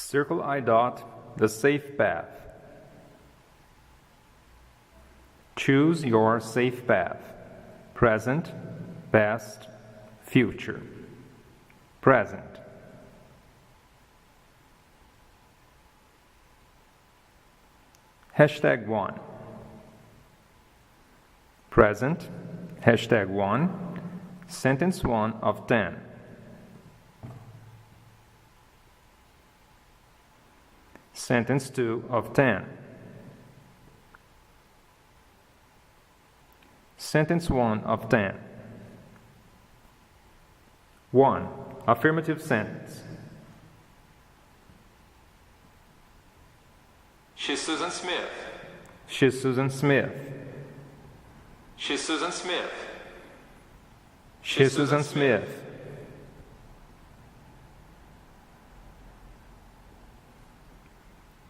Circle I dot the safe path. Choose your safe path. Present, past, future. Present. Hashtag 1. Present, hashtag 1, sentence 1 of 10. Sentence 2 of 10. Sentence 1 of 10. 1. Affirmative sentence. She's Susan Smith. She's Susan Smith. She's Susan Smith. She's Susan Smith.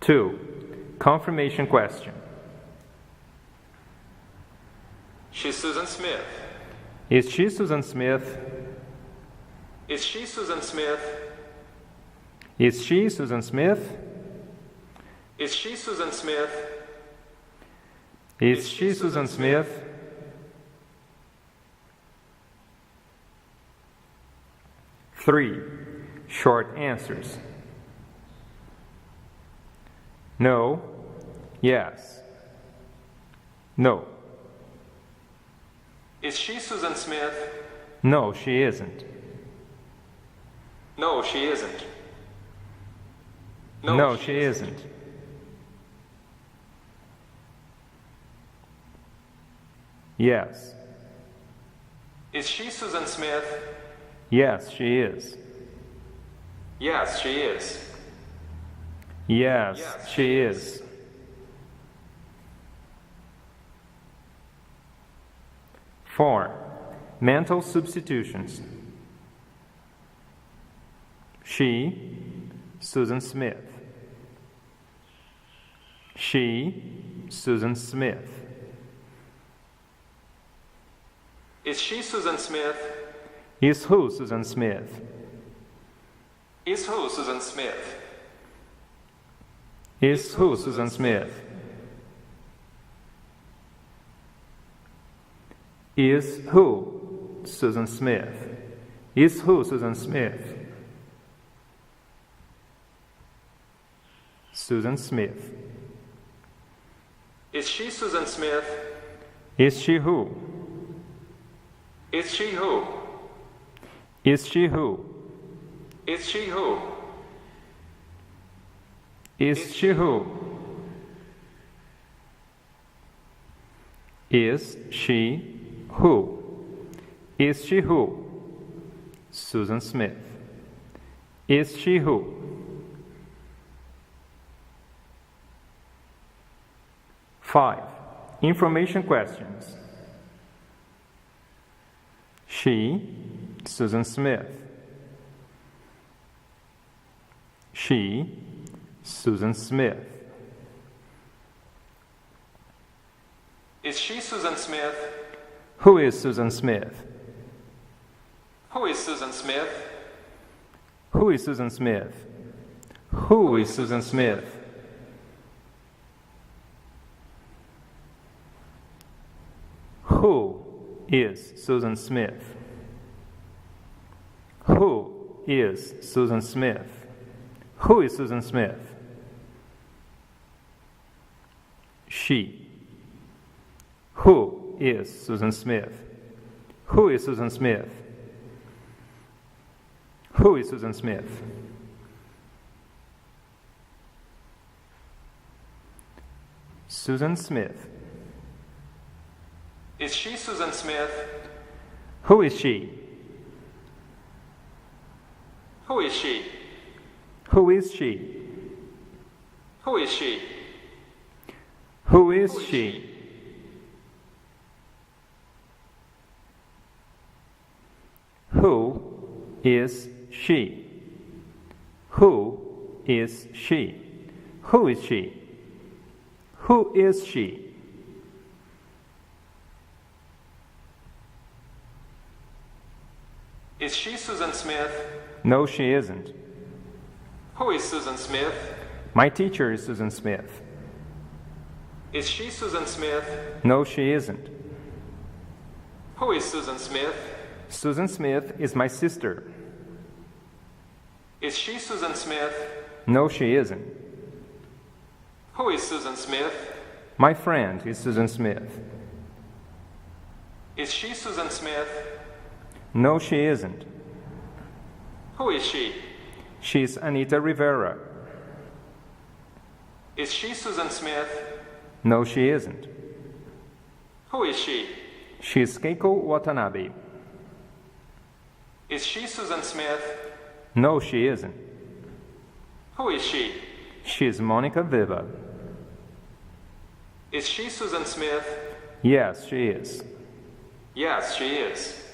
2. Confirmation question. She's Susan Smith. Is she Susan Smith? Is she Susan Smith? Is she Susan Smith? Is she Susan Smith? Is she Susan Smith? 3. Short answers. No, yes, no. Is she Susan Smith? No, she isn't. No, she isn't. No, she isn't. Yes. Is she Susan Smith? Yes, she is. Yes, she is. Yes, she is. 4. Mental substitutions. She, Susan Smith. She, Susan Smith. Is she Susan Smith? Is who Susan Smith? Is who Susan Smith? Is who Susan Smith? Is who Susan Smith? Is who Susan Smith? Susan Smith. Is she Susan Smith? Is she who? Is she who? Is she who? Is she who? Is she who? Is she who? Is she who? Susan Smith. Is she who? Five. Information questions. She, Susan Smith. She, Susan Smith. Is she Susan Smith? Who is Susan Smith? Who is Susan Smith? Who is Susan Smith? Who is Susan Smith? Who is Susan Smith? Who is Susan Smith? Who is Susan Smith? She. Who is Susan Smith? Who is Susan Smith? Who is Susan Smith? Susan Smith. Is she Susan Smith? Who is she? Who is she? Who is she? Who is she? Who is she? Who is she? Who is she? Who is she? Who is she? Is she Susan Smith? No, she isn't. Who is Susan Smith? My teacher is Susan Smith. Is she Susan Smith? No, she isn't. Who is Susan Smith? Susan Smith is my sister. Is she Susan Smith? No, she isn't. Who is Susan Smith? My friend is Susan Smith. Is she Susan Smith? No, she isn't. Who is she? She's Anita Rivera. Is she Susan Smith? No, she isn't. Who is she? She's Keiko Watanabe. Is she Susan Smith? No, she isn't. Who is she? She's Monica Viva. Is she Susan Smith? Yes, she is. Yes, she is.